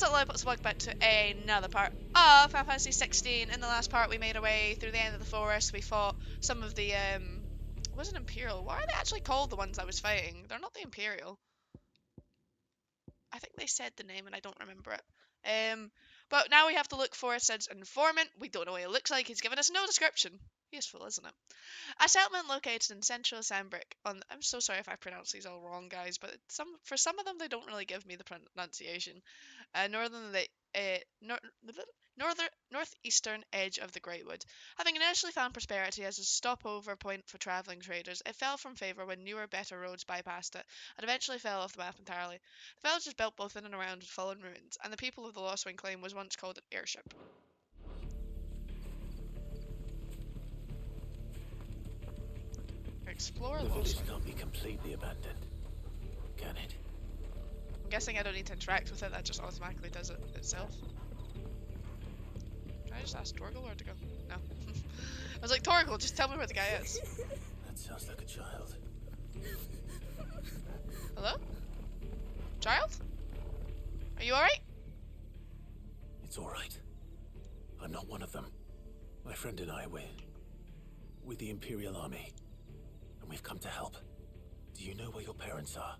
Let's not let's walk back to another part of Final Fantasy 16. In the last part, we made our way through the end of the forest. We fought some of the it wasn't Imperial. What are they actually called? The ones I was fighting? They're not the Imperial. I think they said the name and I don't remember it. But now we have to look for Sid's informant. We don't know what he looks like. He's given us no description. Useful, isn't it? A settlement located in central Sandbrick. I'm so sorry if I pronounce these all wrong, guys, but for some of them they don't really give me the pronunciation. Northeastern edge of the Great Wood. Having initially found prosperity as a stopover point for travelling traders, it fell from favour when newer, better roads bypassed it, and eventually fell off the map entirely. The village is built both in and around fallen ruins, and the people of the Lost Wing claim was once called an airship. Explore The Lost village Wing. can't be completely abandoned, can it? I'm guessing I don't need to interact with it, that just automatically does it itself. Can I just ask Torgal where to go? No. I was like, Torgal, just tell me where the guy is. That sounds like a child. Hello? Child? Are you alright? It's alright. I'm not one of them. My friend and I, we're with the Imperial Army. And we've come to help. Do you know where your parents are?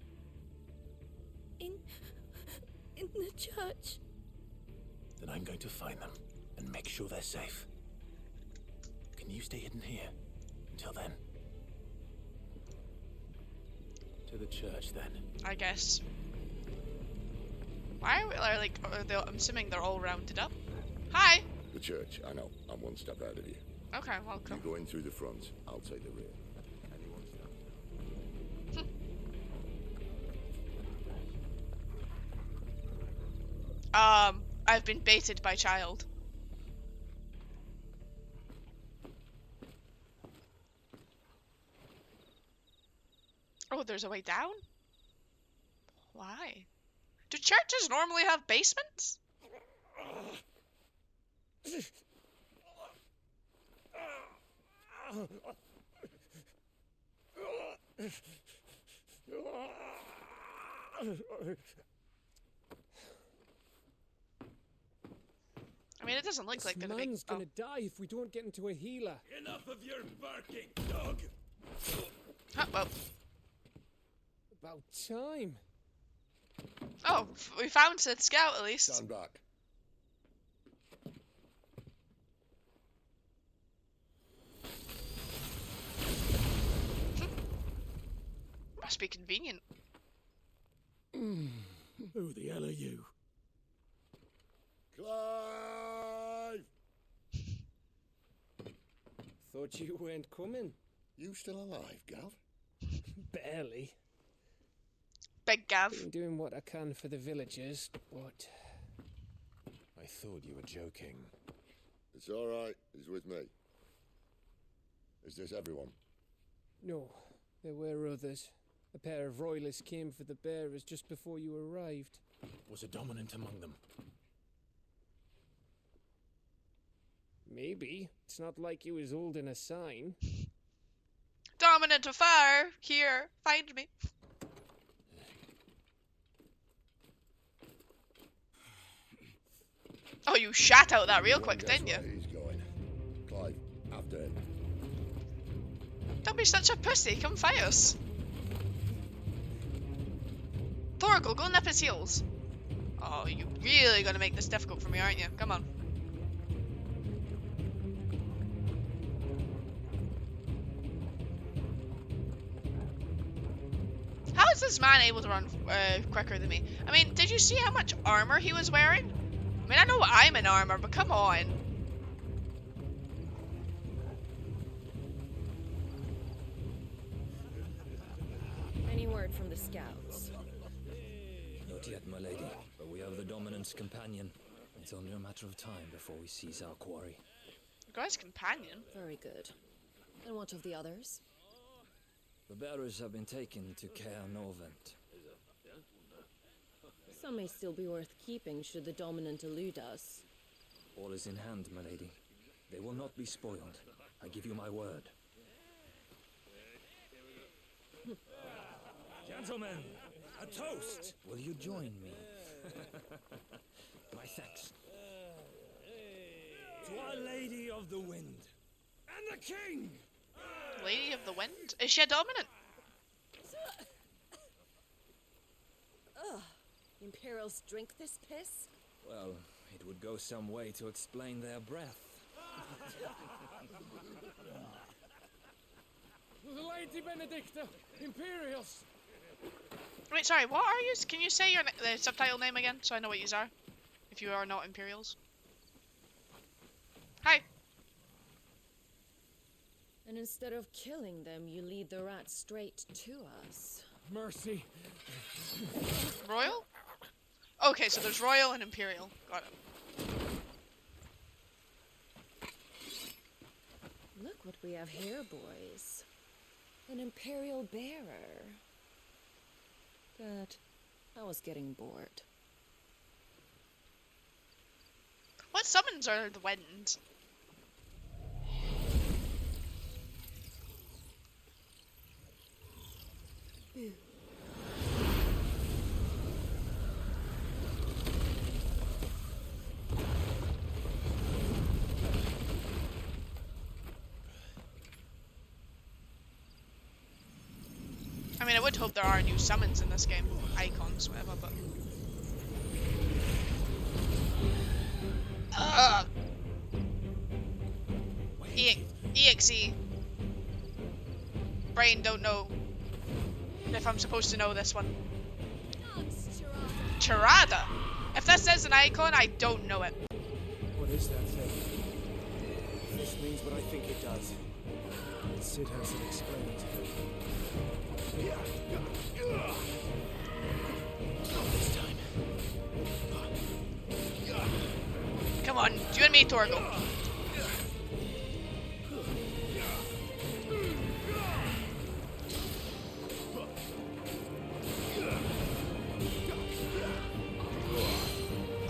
In the church. Then I'm going to find them and make sure they're safe. Can you stay hidden here until then? To the church, then. I guess. Why are we like? I'm assuming they're all rounded up. Hi. The church, I know. I'm one step ahead of you. Okay, welcome. You go in through the front, I'll take the rear. Anyone step. I've been baited by child. Oh, there's a way down? Why? Do churches normally have basements? I mean, it doesn't look like This they're man's gonna die if we don't get into a healer. Enough of your barking, dog! Oh, well. About time. Oh, we found Sid Scout at least. Stand back. Must be convenient. Who the hell are you? Clive! Thought you weren't coming. You still alive, Gav? Barely. Big Gav. Been doing what I can for the villagers, but I thought you were joking. It's alright, he's with me. Is this everyone? no, there were others. A pair of royalists came for the bearers just before you arrived. Was a dominant among them? Maybe. It's not like he was holding a sign. Dominant of fire! Here, find me. Oh, you shat out that real quick, Guess didn't you? where he's going. Clive, after him. Don't be such a pussy, come fight us. Thorgal, go nip his heels. Oh, you really gonna make this difficult for me, aren't you? Come on. How is this man able to run quicker than me? I mean, did you see how much armor he was wearing? I mean, I know I'm in armor, but come on. Any word from the scouts? Not yet, my lady, but we have the dominant's companion. It's only a matter of time before we seize our quarry. The guy's companion. Very good. And what of the others? The bearers have been taken to Caer Norvent. Some may still be worth keeping should the dominant elude us. All is in hand, my lady. They will not be spoiled. I give you my word. Gentlemen, a toast! Will you join me? My thanks. To Our Lady of the Wind and the King! Lady of the Wind? Is she a dominant? Ugh. Imperials drink this piss? Well, it would go some way to explain their breath. Lady Benedikta, Imperials. Wait, sorry, what are you? Can you say your the subtitle name again so I know what you are? If you are not Imperials. Hi. And instead of killing them, you lead the rats straight to us. Mercy. Royal? Okay, so there's Royal and Imperial. Got it. Look what we have here, boys. An Imperial bearer. But I was getting bored. What summons are the wind? Boo. I mean, I would hope there are new summons in this game. Icons, whatever, but... EXE. Brain don't know if I'm supposed to know this one. Charada? If that says an icon, I don't know it. What is that thing? If this means what I think it does, Sid hasn't explained it. This time. Come on, you and me, Torgo.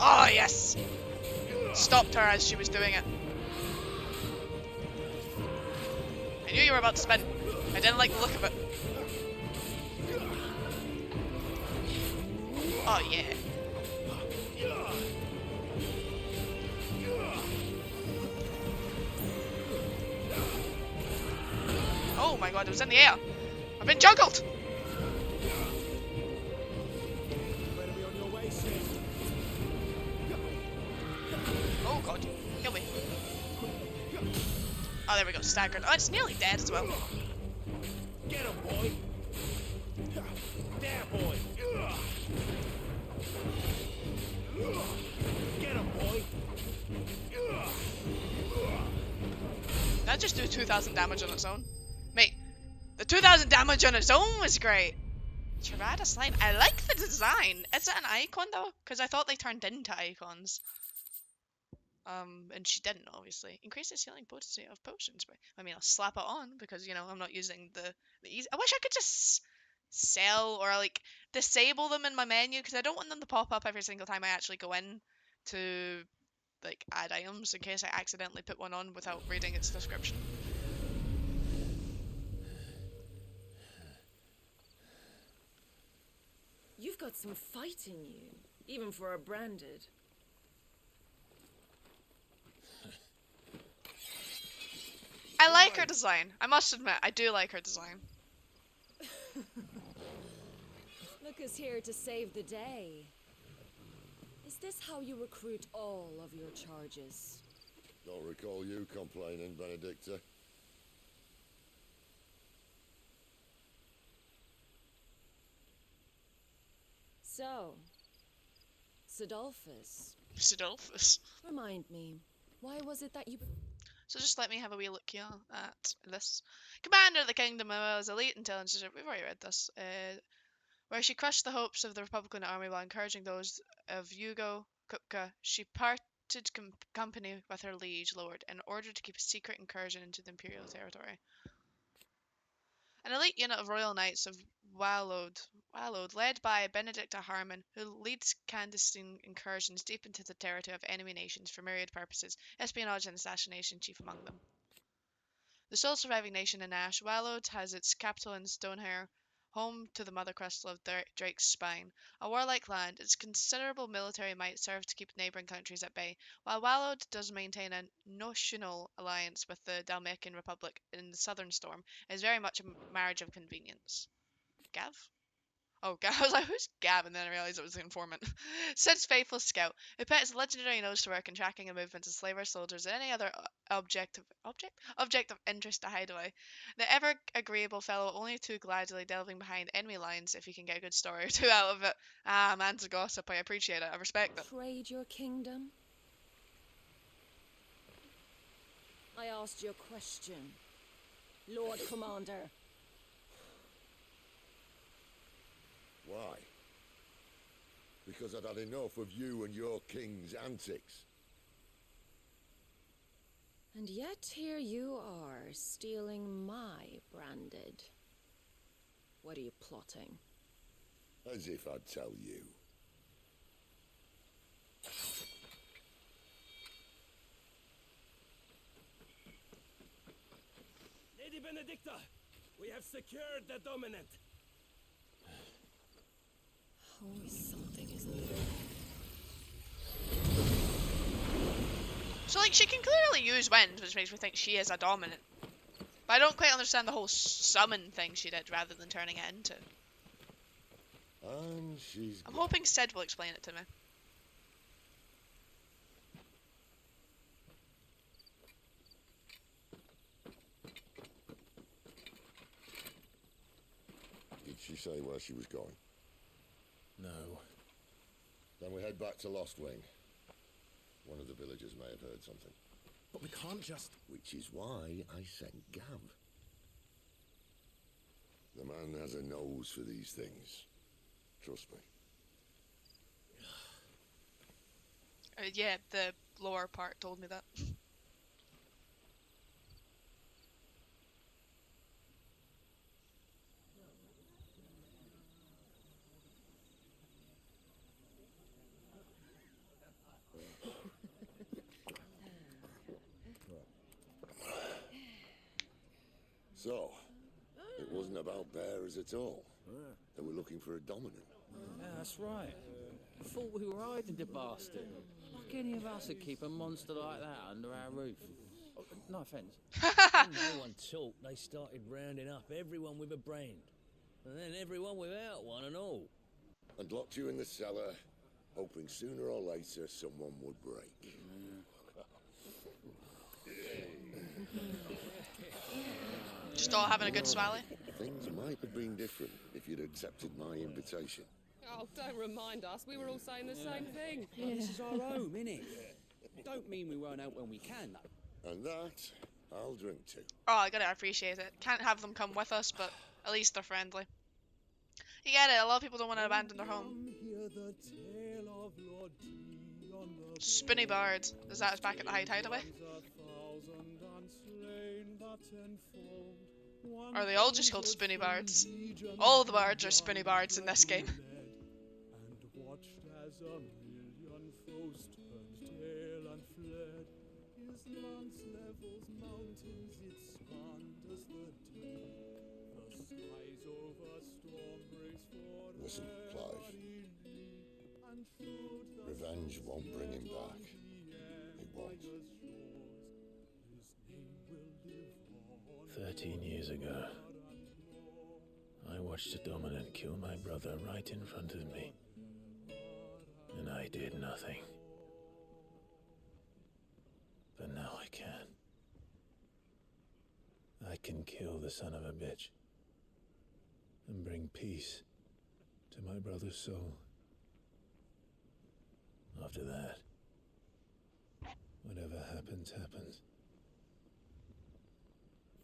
Oh, yes! Stopped her as she was doing it. I knew you were about to spin. I didn't like the look of it. Oh, yeah. Oh my god, it was in the air. I've been juggled! Oh god, kill me. Oh, there we go, staggered. Oh, it's nearly dead as well. Get him, boy! There, boy! Get him, boy! That just do 2,000 damage on its own. Mate, the 2,000 damage on its own was great. Charada slime. I like the design. Is it an icon though? Because I thought they turned into icons. And she didn't, obviously. Increases healing potency of potions. But I mean, I'll slap it on because, you know, I'm not using the easy. I wish I could just sell or like disable them in my menu because I don't want them to pop up every single time I actually go in to like add items in case I accidentally put one on without reading its description. You've got some fight in you, even for a branded. I like her design. I must admit, I do like her design. Look who's here to save the day. Is this how you recruit all of your charges? Don't recall you complaining, Benedikta. So, Sidolphus, Sidolphus. remind me, why was it that you... So just let me have a wee look here at this. Commander of the Kingdom of Wales, elite intelligence. We've already read this. Where she crushed the hopes of the Republican army while encouraging those of Hugo Kupka, she parted company with her liege lord in order to keep a secret incursion into the imperial territory. An elite unit of royal knights of Wallowed, led by Benedikta Harman, who leads clandestine incursions deep into the territory of enemy nations for myriad purposes, espionage and assassination chief among them. The sole surviving nation in Ash, Wallowed has its capital in Stonehair, home to the mother crystal of Drake's Spine. A warlike land, its considerable military might serve to keep neighbouring countries at bay, while Wallowed does maintain a notional alliance with the Dalmatian Republic in the Southern Storm. It is very much a marriage of convenience. Gav? Oh, I was like, who's Gab? And then I realized it was the informant. Sid's faithful scout, who puts his legendary nose to work in tracking the movements of slaver soldiers and any other object of interest to Hideaway. The ever agreeable fellow, only too gladly delving behind enemy lines if he can get a good story or two out of it. Ah, man's a gossip. I appreciate it. I respect it. Trade your kingdom? I asked you a question, Lord Commander. Why? Because I'd had enough of you and your king's antics. And yet here you are, stealing my branded. What are you plotting? As if I'd tell you. Lady Benedikta, we have secured the dominant. Always something, isn't there? So, like, she can clearly use wind, which makes me think she is a dominant. But I don't quite understand the whole summon thing she did rather than turning it into. And she's... I'm hoping Sid will explain it to me. Did she say where she was going? No. Then we head back to Lost Wing. One of the villagers may have heard something. But we can't just... Which is why I sent Gav. The man has a nose for these things. Trust me. Yeah, the lower part told me that. So, it wasn't about bearers at all. They were looking for a dominant. Yeah, that's right. I thought we were hiding the bastard. Like any of us would keep a monster like that under our roof. Oh, no offence. No one talked, they started rounding up everyone with a brand. And then everyone without one and all. And locked you in the cellar, hoping sooner or later someone would break. Just all having a good swally. Things might have been different if you'd accepted my invitation. Oh, don't remind us. We were all saying the same thing. Well, this is our home, innit? Don't mean we won't out when we can, though. And that, I'll drink to. Oh, I gotta appreciate it. Can't have them come with us, but at least they're friendly. You get it, a lot of people don't want to abandon their home. Spinny Bard. Is that us back at the High Hideaway? Are they all just called Spinny Bards? All the bards are Spinny Bards in this game. Listen, Clive. Revenge won't bring him back. It won't. 13 years ago, I watched a dominant kill my brother right in front of me. And I did nothing. But now I can. I can kill the son of a bitch and bring peace to my brother's soul. After that, whatever happens, happens.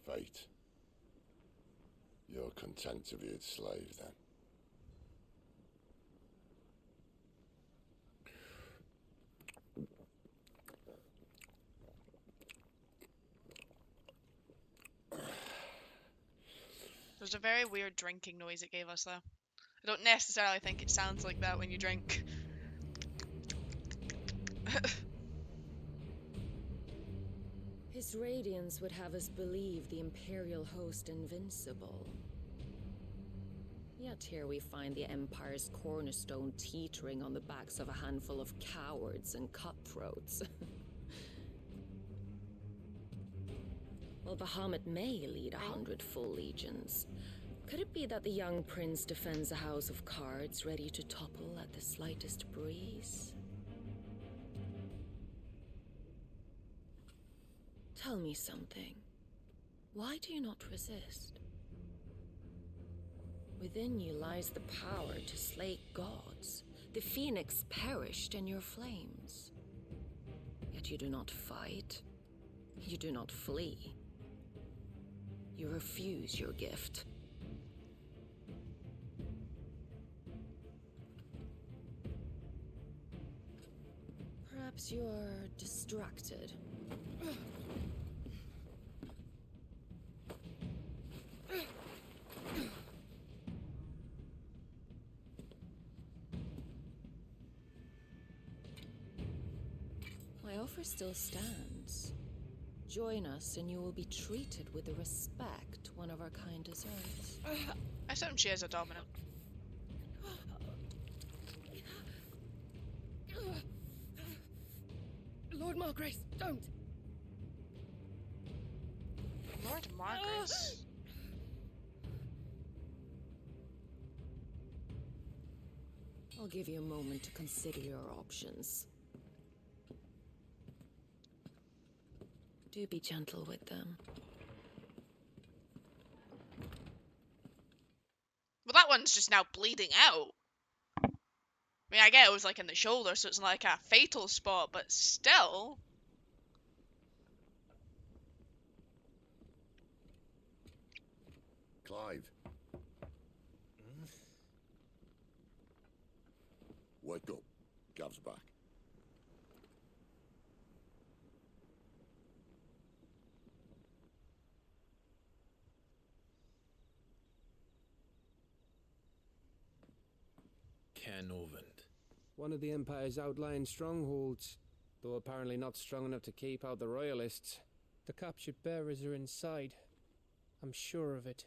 Fate. You're content to be its slave, then? There's a very weird drinking noise it gave us, though. I don't necessarily think it sounds like that when you drink. His radiance would have us believe the Imperial host invincible. Yet here we find the Empire's cornerstone teetering on the backs of a handful of cowards and cutthroats. Well, Bahamut may lead 100 full legions. Could it be that the young prince defends a house of cards ready to topple at the slightest breeze? Tell me something. Why do you not resist? Within you lies the power to slay gods. The phoenix perished in your flames. Yet you do not fight. You do not flee. You refuse your gift. Perhaps you're distracted. My offer still stands. Join us and you will be treated with the respect one of our kind deserves. I assume she is a dominant. Lord Margrace, don't! Lord Margrace. I'll give you a moment to consider your options. Do be gentle with them. Well, that one's just now bleeding out. I mean, I get it was like in the shoulder, so it's not like a fatal spot, but still. Clive. Wake up. Gav's back. Cairnorvand. One of the Empire's outlying strongholds, though apparently not strong enough to keep out the Royalists. The captured bearers are inside. I'm sure of it.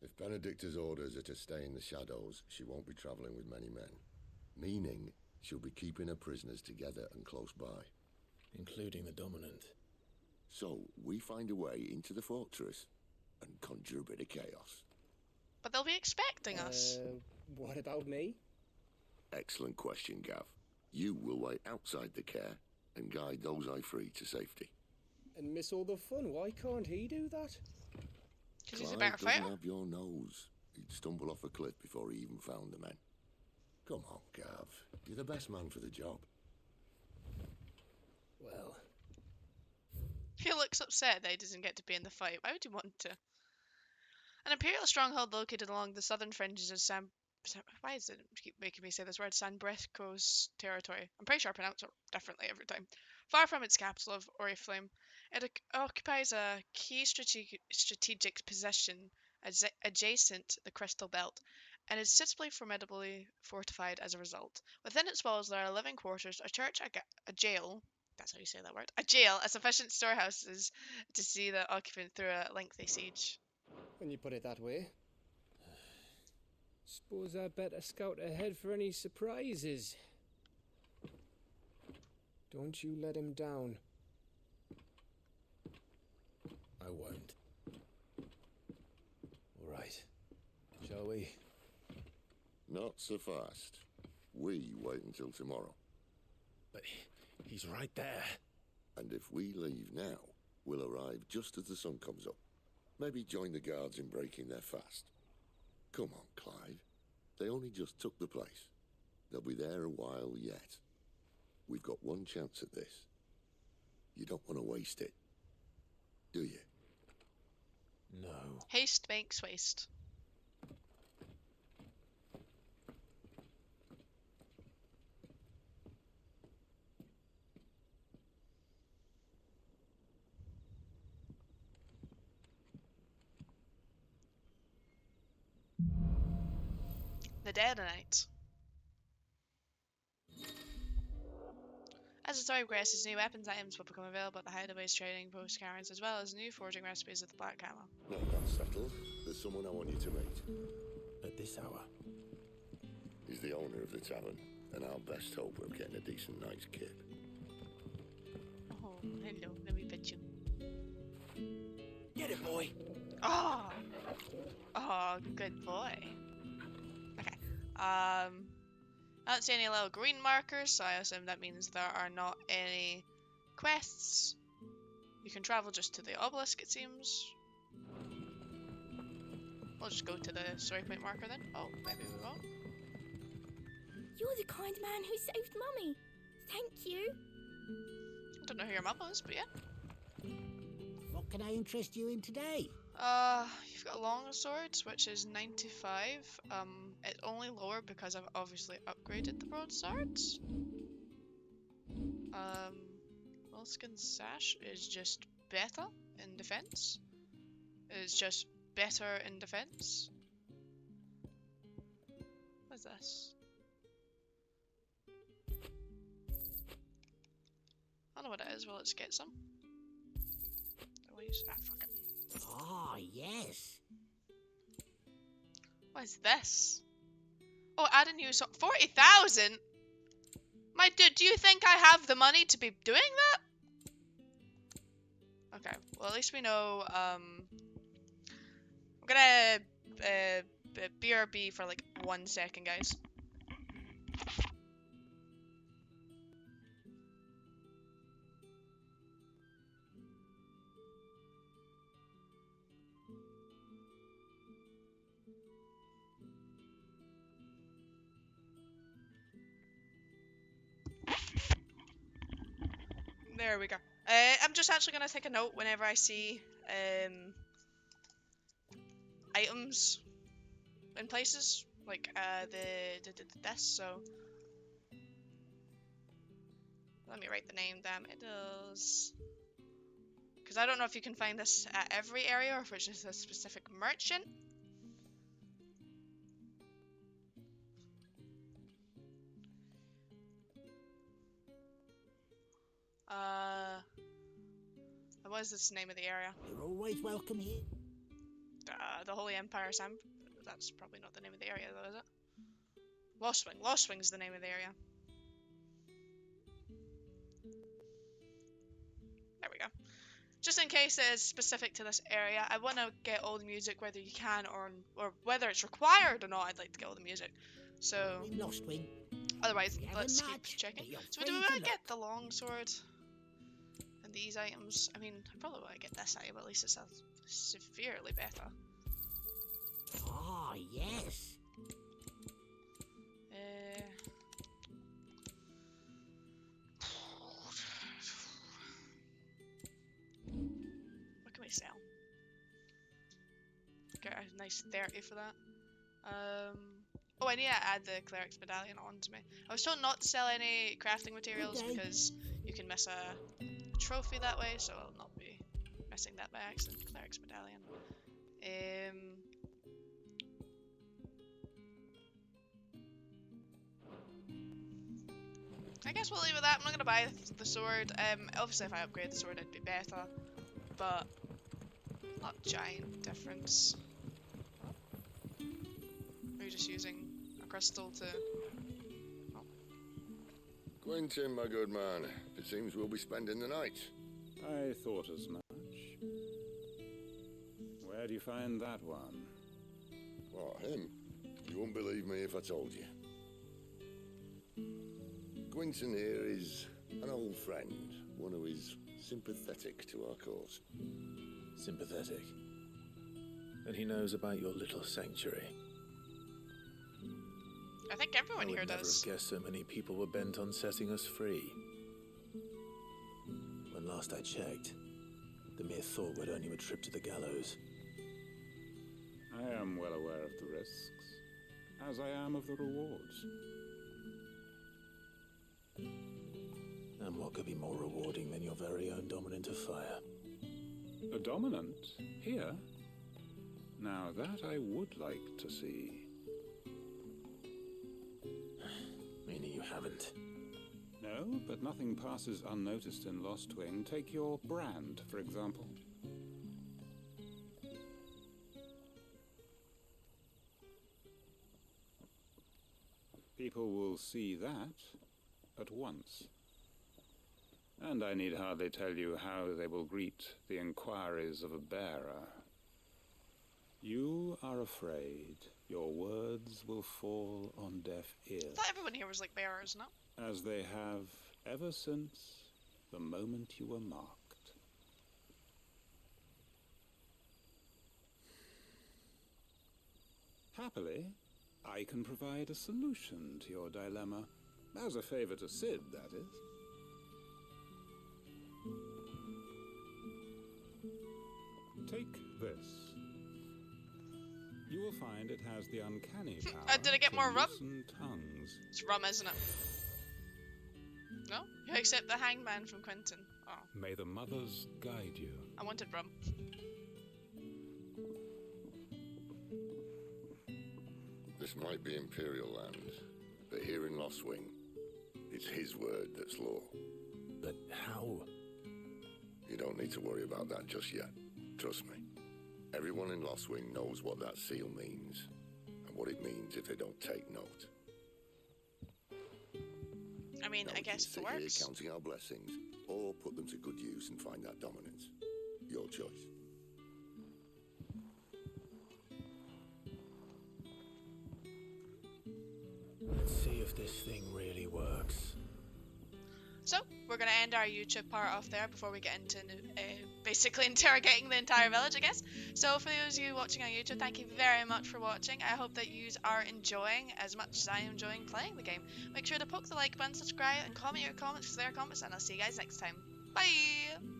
If Benedikta's orders are to stay in the shadows, she won't be travelling with many men. Meaning, she'll be keeping her prisoners together and close by. Including the Dominant. So, we find a way into the fortress and conjure a bit of chaos. But they'll be expecting us. What about me? Excellent question, Gav. You will wait outside the care and guide those I free to safety. And miss all the fun. Why can't he do that? Because he's a Clive better doesn't fighter. have your nose. He'd stumble off a cliff before he even found the men. Come on, Gav. You're the best man for the job. Well, He looks upset that he doesn't get to be in the fight. Why would you want to? An Imperial stronghold located along the southern fringes of why does it keep making me say this word? San Bresco's territory. I'm pretty sure I pronounce it differently every time. Far from its capital of Oriflame, it occupies a key strategic position adjacent the Crystal Belt, and is suitably formidably fortified as a result. Within its walls there are living quarters, a church, a jail. That's how you say that word. A jail, a sufficient storehouses to see the occupant through a lengthy siege. when you put it that way. Suppose I better scout ahead for any surprises. Don't you let him down. I won't. All right. Shall we? Not so fast. We wait until tomorrow. But he's right there. And if we leave now, we'll arrive just as the sun comes up. Maybe join the guards in breaking their fast. Come on, Clive. They only just took the place. They'll be there a while yet. We've got one chance at this. You don't want to waste it, do you? No. Haste makes waste. The Dead Knight. As the story progresses, new weapons items will become available at the Hideaways trading post cairns, as well as new forging recipes at the Black Camel. No, that's settled. There's someone I want you to meet. A At this hour? He's the owner of the tavern, and our best hope of getting a decent night's kip. Oh, hello. Let me pet you. Get it, boy! Oh! Oh, good boy. Okay. I don't see any little green markers, so I assume that means there are not any quests. You can travel just to the obelisk, it seems. We'll just go to the story point marker then. Oh, maybe we won't. You're the kind man who saved Mummy. Thank you. I don't know who your mum was, but yeah. What can I interest you in today? You've got long swords, which is 95. It's only lower because I've obviously upgraded the broadswords. Moleskin sash is just better in defense. It's just better in defense. What's this? I don't know what it is. Well, let's get some. We'll use that. Fuck it. Ah, yes. What is this? Oh, add a new song. 40,000? My dude, do you think I have the money to be doing that? Okay, well at least we know, I'm gonna, BRB for like 1 second, guys. There we go. I'm just actually gonna take a note whenever I see items in places like this. So let me write the name down. It is because I don't know if you can find this at every area or if it's just a specific merchant. What is this name of the area? You're always welcome here. The Holy Empire Sam. That's probably not the name of the area though, is it? Lost Wing. Lost Wing's the name of the area. There we go. Just in case it is specific to this area, I want to get all the music whether you can or whether it's required or not. I'd like to get all the music. So Lost Wing. Otherwise, let's keep checking. So do we want to get the longsword and these items? I mean, I probably want to get this item, but at least it's severely better. Ah, yes. What can we sell? Get a nice 30 for that. Oh, I need to add the cleric's medallion onto me. I was told not to sell any crafting materials because you can miss a trophy that way, so I'll not be missing that by accident. Cleric's medallion. I guess we'll leave it at that. I'm not gonna buy the sword. Obviously if I upgrade the sword it'd be better, but not giant difference. Are you just using a crystal to... Oh. Quentin, my good man, it seems we'll be spending the night. I thought as much. Where do you find that one? What, him? You wouldn't believe me if I told you. Quentin here is an old friend, one who is sympathetic to our cause. Sympathetic? And he knows about your little sanctuary. I think everyone here does. I would never have guessed so many people were bent on setting us free. When last I checked, the mere thought would earn you a trip to the gallows. I am well aware of the risks, as I am of the rewards. And what could be more rewarding than your very own dominant of fire? A dominant? Here? Now that I would like to see. Meaning you haven't? No, but nothing passes unnoticed in Lost Wing. Take your brand, for example. People will see that at once. And I need hardly tell you how they will greet the inquiries of a bearer. You are afraid your words will fall on deaf ears. I thought everyone here was like bearers, no? As they have ever since the moment you were marked. Happily, I can provide a solution to your dilemma. As a favor to Sid, that is. Take this. You will find it has the uncanny power Did I get to more rum? loosen tongues. It's rum, isn't it? No? You accept the hangman from Quentin. Oh, May the mothers guide you. I wanted rum. This might be Imperial land, but here in Lost Wing, it's his word that's law. But how? You don't need to worry about that just yet. Trust me. Everyone in Lost Wing knows what that seal means, and what it means if they don't take note. I mean, Now I we can guess if sit it here works. counting our blessings, or put them to good use and find that dominance. Your choice. Let's see if this thing really works. So, we're going to end our YouTube part off there before we get into basically interrogating the entire village, I guess. So, for those of you watching on YouTube, thank you very much for watching. I hope that you are enjoying as much as I am enjoying playing the game. Make sure to poke the like button, subscribe, and comment your comments for their comments, and I'll see you guys next time. Bye!